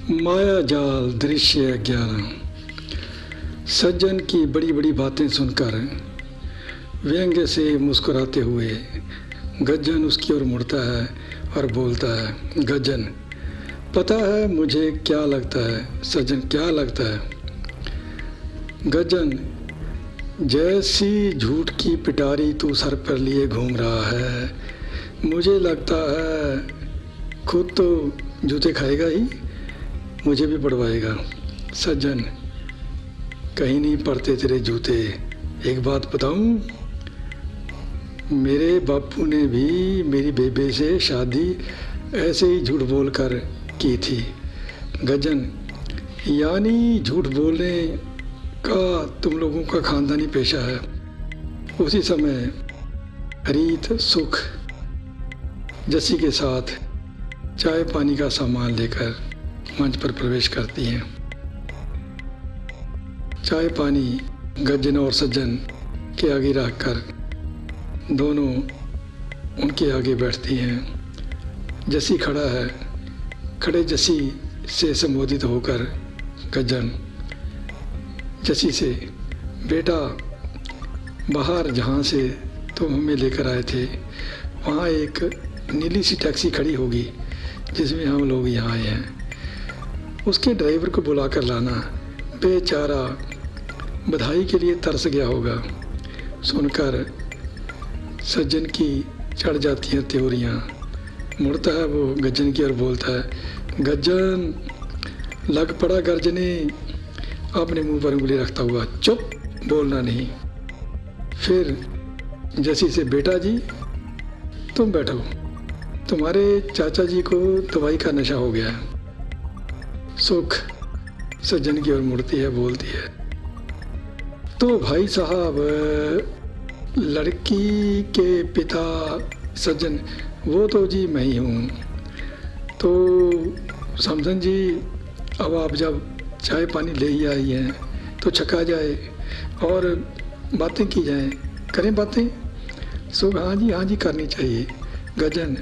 माया जाल दृश्य 11। सज्जन की बड़ी बड़ी बातें सुनकर व्यंग्य से मुस्कुराते हुए गज्जन उसकी ओर मुड़ता है और बोलता है, गज्जन, पता है मुझे क्या लगता है? सज्जन, क्या लगता है? गज्जन, जैसी झूठ की पिटारी तू सर पर लिए घूम रहा है, मुझे लगता है खुद तो जूते खाएगा ही, मुझे भी पड़वाएगा। सज्जन, कहीं नहीं पड़ते तेरे जूते। एक बात बताऊं, मेरे बापू ने भी मेरी बेबे से शादी ऐसे ही झूठ बोलकर की थी। गज्जन, यानी झूठ बोलने का तुम लोगों का खानदानी पेशा है। उसी समय रीत सुख जस्सी के साथ चाय पानी का सामान लेकर मंच पर प्रवेश करती हैं। चाय पानी गज्जन और सज्जन के आगे रखकर दोनों उनके आगे बैठती हैं। जस्सी खड़ा है। खड़े जस्सी से संबोधित होकर गज्जन जस्सी से, बेटा, बाहर जहाँ से तुम हमें लेकर आए थे वहाँ एक नीली सी टैक्सी खड़ी होगी जिसमें हम लोग यहाँ आए हैं। उसके ड्राइवर को बुला कर लाना। बेचारा बधाई के लिए तरस गया होगा। सुनकर सज्जन की चढ़ जाती हैं त्योरियाँ। मुड़ता है वो गज्जन की ओर, बोलता है, गज्जन, लग पड़ा गर्जने, अपने मुंह पर उंगली रखता हुआ, चुप, बोलना नहीं। फिर जैसी से, बेटा जी तुम बैठो, तुम्हारे चाचा जी को दवाई का नशा हो गया है। सुख सज्जन की ओर मुड़ती है, बोलती है, तो भाई साहब, लड़की के पिता सज्जन, वो तो जी मैं ही हूँ। तो समझन जी, अब आप जब चाय पानी ले ही आई हैं तो छका जाए और बातें की जाएं, करें बातें। सुख, हाँ जी करनी चाहिए। गज्जन,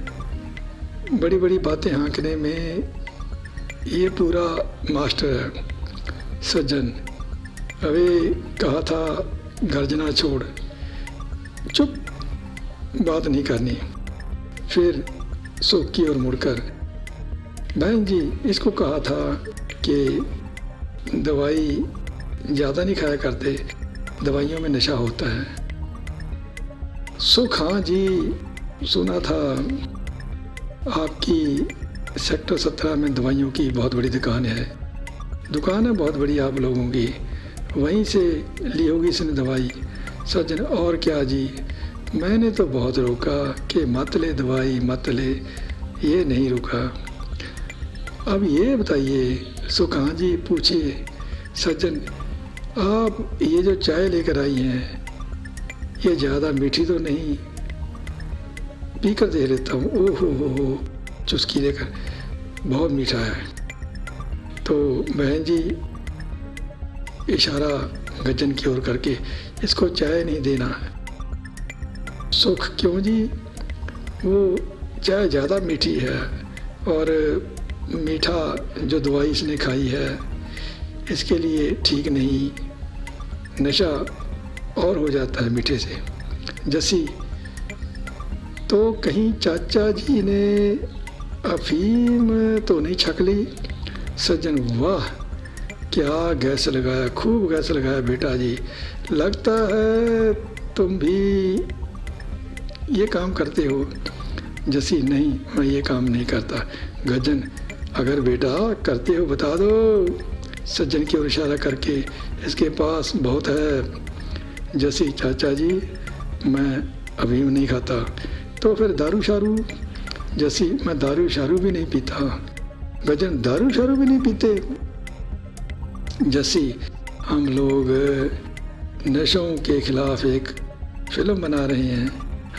बड़ी बड़ी बातें हाँकने में ये पूरा मास्टर है। सज्जन, अभी कहा था गर्जना छोड़, चुप, बात नहीं करनी। फिर सुख की ओर मुड़कर, बहन जी, इसको कहा था कि दवाई ज़्यादा नहीं खाया करते, दवाइयों में नशा होता है। सुख, हाँ जी, सुना था आपकी सेक्टर 17 में दवाइयों की बहुत बड़ी दुकान है। दुकान है बहुत बड़ी आप लोगों की, वहीं से ली होगी इसने दवाई। सज्जन, और क्या जी, मैंने तो बहुत रोका कि मत ले दवाई, मत ले, ये नहीं रुका। अब ये बताइए। सुख, हाँ जी, पूछिए। सज्जन, आप ये जो चाय लेकर आई हैं, ये ज़्यादा मीठी तो नहीं? पी कर दे लेता हूँ। ओहो हो, चुस्की लेकर, बहुत मीठा है। तो बहन जी, इशारा गज्जन की ओर करके, इसको चाय नहीं देना है। सुख, क्यों जी? वो चाय ज़्यादा मीठी है और मीठा जो दवाई इसने खाई है इसके लिए ठीक नहीं, नशा और हो जाता है मीठे से। जैसी, तो कहीं चाचा जी ने अफीम तो नहीं छक ली? सज्जन, वाह, क्या गैस लगाया, खूब गैस लगाया बेटा जी, लगता है तुम भी ये काम करते हो। जैसी, नहीं, मैं ये काम नहीं करता। गज्जन, अगर बेटा करते हो बता दो। सज्जन की ओर इशारा करके, इसके पास बहुत है। जैसी, चाचा जी, मैं अफीम नहीं खाता। तो फिर दारू शारू? जैसी, मैं दारू शारू भी नहीं पीता। गज्जन, दारू शारू भी नहीं पीते? जैसी, हम लोग नशों के खिलाफ एक फिल्म बना रहे हैं,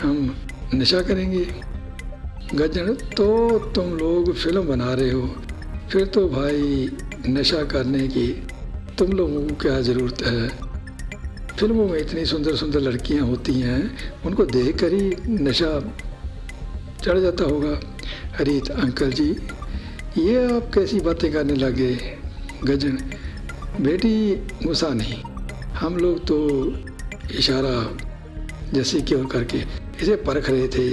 हम नशा करेंगे। गज्जन, तो तुम लोग फिल्म बना रहे हो, फिर तो भाई नशा करने की तुम लोगों को क्या ज़रूरत है? फिल्मों में इतनी सुंदर सुंदर लड़कियां होती हैं, उनको देख कर ही नशा चढ़ जाता होगा। रीत, अंकल जी, ये आप कैसी बातें करने लगे गजन? बेटी गुस्सा नहीं, हम लोग तो इशारा जैसे की ओर करके इसे परख रहे थे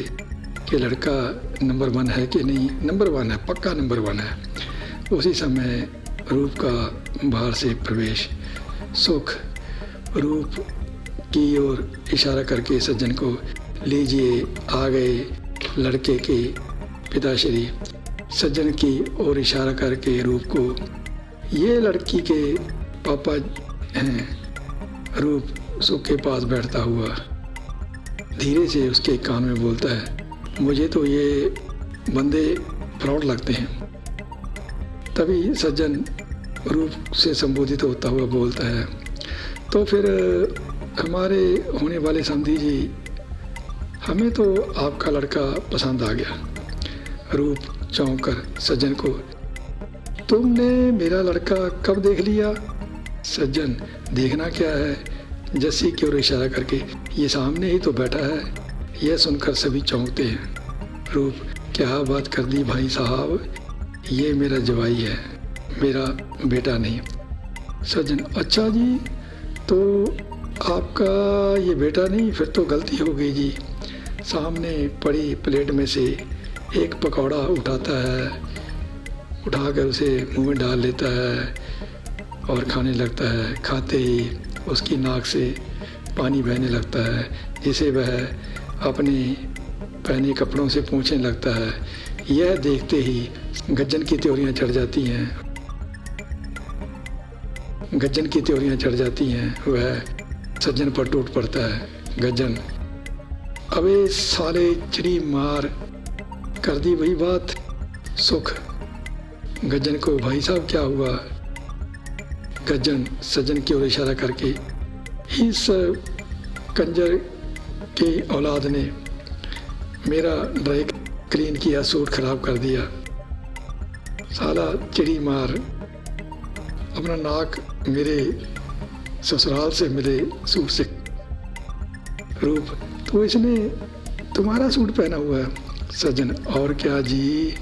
कि लड़का नंबर 1 है कि नहीं। नंबर 1 है, पक्का नंबर 1 है। उसी समय रूप का बाहर से प्रवेश। सुख रूप की ओर इशारा करके सज्जन को, लीजिए आ गए लड़के के पिताश्री। सज्जन की ओर इशारा करके रूप को, ये लड़की के पापा हैं। रूप सुख के पास बैठता हुआ धीरे से उसके कान में बोलता है, मुझे तो ये बंदे फ्रॉड लगते हैं। तभी सज्जन रूप से संबोधित होता हुआ बोलता है, तो फिर हमारे होने वाले समधी जी, हमें तो आपका लड़का पसंद आ गया। रूप चौंक कर सज्जन को, तुमने मेरा लड़का कब देख लिया? सज्जन, देखना क्या है? जस्सी की ओर इशारा करके, ये सामने ही तो बैठा है। यह सुनकर सभी चौंकते हैं। रूप, क्या बात कर दी भाई साहब, ये मेरा जवाई है, मेरा बेटा नहीं। सज्जन, अच्छा जी, तो आपका ये बेटा नहीं, फिर तो गलती हो गई जी। सामने पड़ी प्लेट में से एक पकौड़ा उठाता है, उठाकर उसे मुंह में डाल लेता है और खाने लगता है। खाते ही उसकी नाक से पानी बहने लगता है, जिसे वह अपने पहने कपड़ों से पोंछने लगता है। यह देखते ही गज्जन की त्योरियां चढ़ जाती हैं। गज्जन की त्योरियां चढ़ जाती हैं। वह सज्जन पर टूट पड़ता है। गज्जन, अबे साले चिड़ी मार, कर दी वही बात। सुख गज्जन को, भाई साहब क्या हुआ? गज्जन सज्जन की ओर इशारा करके, इस कंजर की औलाद ने मेरा ड्राई क्लीन किया सूट खराब कर दिया। साला चिड़ी मार, अपना नाक मेरे ससुराल से मिले सूट से। रूप, तो इसने तुम्हारा सूट पहना हुआ है। सज्जन, और क्या जी,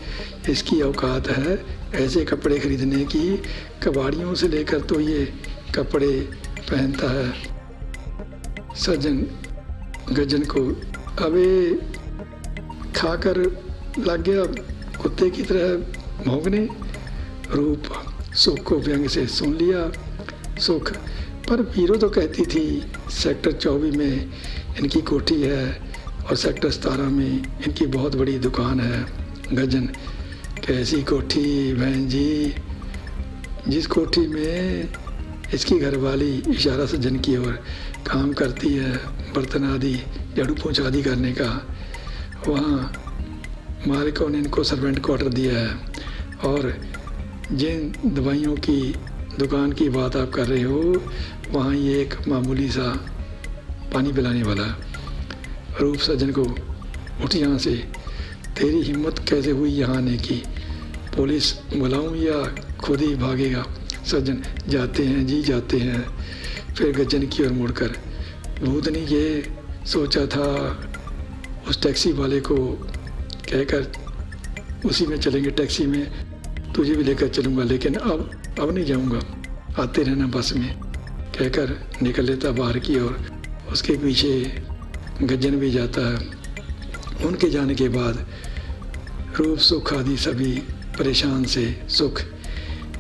इसकी औकात है ऐसे कपड़े खरीदने की। कबाड़ियों से लेकर तो ये कपड़े पहनता है। सज्जन गज्जन को, अबे खाकर लग गया कुत्ते की तरह भौंकने। रूप सुख को व्यंग से सुन लिया। सुख, पर वीरो तो कहती थी सेक्टर 24 में इनकी कोठी है और सेक्टर 17 में इनकी बहुत बड़ी दुकान है। गज्जन, कैसी कोठी बहन जी? जिस कोठी में इसकी घरवाली, इशारा सज्जन की ओर, काम करती है बर्तन आदि झाड़ू पोंछ आदि करने का, वहाँ मालिकों ने इनको सर्वेंट क्वार्टर दिया है। और जिन दवाइयों की दुकान की बात आप कर रहे हो, वहाँ ये एक मामूली सा पानी पिलाने वाला। रूप सज्जन को, उठ यहाँ से, तेरी हिम्मत कैसे हुई यहाँ आने की? पुलिस बुलाऊं या खुद ही भागेगा? सज्जन, जाते हैं जी जाते हैं। फिर गज्जन की ओर मुड़कर, भूतनी ये सोचा था उस टैक्सी वाले को कहकर उसी में चलेंगे, टैक्सी में तुझे भी लेकर चलूँगा, लेकिन अब नहीं जाऊँगा, आते रहना बस में, कहकर निकल लेता बाहर की ओर। उसके पीछे गज्जन भी जाता है। उनके जाने के बाद रूप सुख आदि सभी परेशान से। सुख,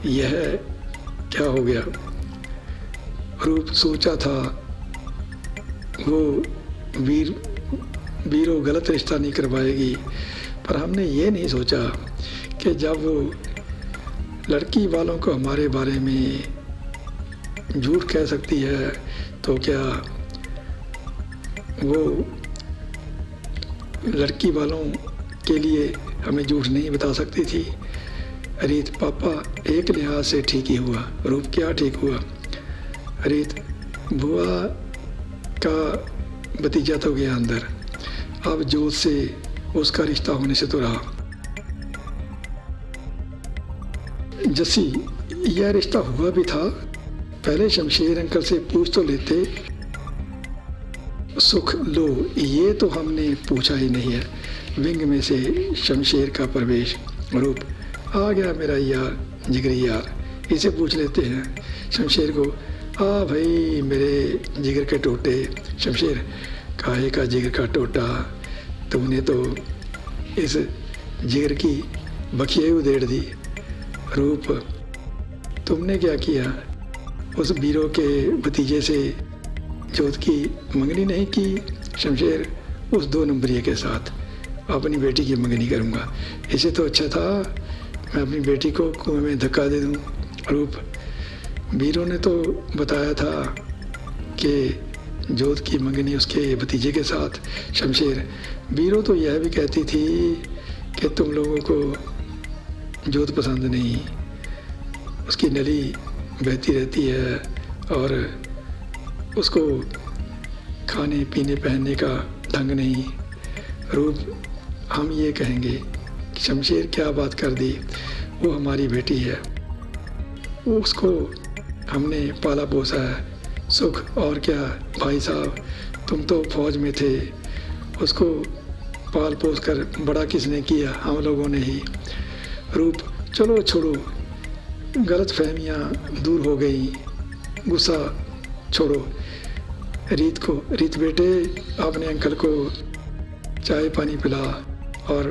यह क्या हो गया? रूप, सोचा था वो वीरो गलत रिश्ता नहीं करवाएगी, पर हमने ये नहीं सोचा कि जब वो लड़की वालों को हमारे बारे में झूठ कह सकती है, तो क्या वो लड़की वालों के लिए हमें झूठ नहीं बता सकती थी? रीत, पापा एक लिहाज से ठीक ही हुआ। रूप, क्या ठीक हुआ? रीत, बुआ का भतीजा तो गया अंदर, अब जोत से उसका रिश्ता होने से तो रहा। जस्सी, यह रिश्ता हुआ भी था, पहले शमशेर अंकल से पूछ तो लेते। सुख, लो ये तो हमने पूछा ही नहीं है। विंग में से शमशेर का प्रवेश। रूप, आ गया मेरा यार, जिगरी यार, इसे पूछ लेते हैं शमशेर को। आ भाई मेरे जिगर के टोटे। शमशेर, काहे का जिगर का टोटा, तुमने तो इस जिगर की बखिए उधेड़ दी। रूप, तुमने क्या किया, उस बीरो के भतीजे से जोत की मंगनी नहीं की। शमशेर, उस 2 नंबरिए के साथ अपनी बेटी की मंगनी करूँगा। इसे तो अच्छा था मैं अपनी बेटी को कुएं में धक्का दे दूँ। रूप, बीरो ने तो बताया था कि जोत की मंगनी उसके भतीजे के साथ। शमशेर, बीरो तो यह भी कहती थी कि तुम लोगों को जोत पसंद नहीं, उसकी नली बहती रहती है और उसको खाने पीने पहनने का ढंग नहीं। रूप, हम ये कहेंगे कि शमशेर क्या बात कर दी, वो हमारी बेटी है, उसको हमने पाला पोसा है। सुख, और क्या भाई साहब, तुम तो फौज में थे, उसको पाल पोस कर बड़ा किसने किया, हम लोगों ने ही। रूप, चलो छोड़ो, गलत फहमियाँ दूर हो गई, गुस्सा छोड़ो। रीत बेटे, अपने अंकल को चाय पानी पिला और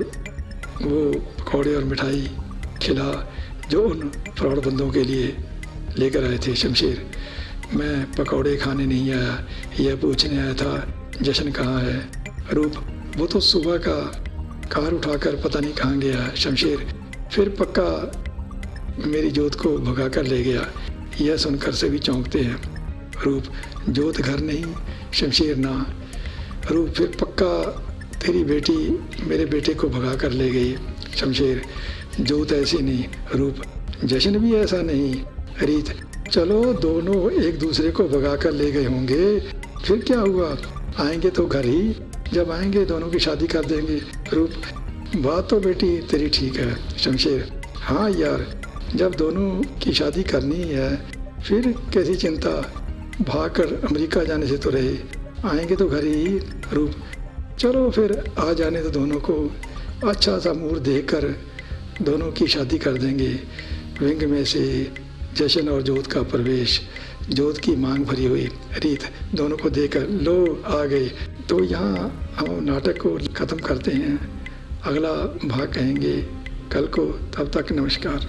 वो पकौड़े और मिठाई खिला जो उन फ्रॉड बंदों के लिए लेकर आए थे। शमशेर, मैं पकौड़े खाने नहीं आया, यह पूछने आया था जश्न कहाँ है। रूप, वो तो सुबह का कार उठाकर पता नहीं कहाँ गया। शमशेर, फिर पक्का मेरी जोत को भगा कर ले गया। यह सुनकर सभी चौंकते हैं। रूप, जोत घर नहीं। शमशेर, ना। रूप, फिर पक्का तेरी बेटी मेरे बेटे को भगा कर ले गई। शमशेर, जोत ऐसी नहीं। रूप, जश्न भी ऐसा नहीं। रीत, चलो दोनों एक दूसरे को भगा कर ले गए होंगे, फिर क्या हुआ, आएंगे तो घर ही, जब आएंगे दोनों की शादी कर देंगे। रूप, बात तो बेटी तेरी ठीक है। शमशेर, हाँ यार, जब दोनों की शादी करनी है फिर कैसी चिंता, भागकर अमेरिका जाने से तो रहे, आएंगे तो घर ही। रूप, चलो फिर आ जाने तो दोनों को, अच्छा सा मुहूर्त देखकर दोनों की शादी कर देंगे। विंग में से जश्न और जोत का प्रवेश, जोत की मांग भरी हुई। रीत, दोनों को देखकर लो आ गए। तो यहाँ हम नाटक को ख़त्म करते हैं, अगला भाग कहेंगे कल को। तब तक नमस्कार।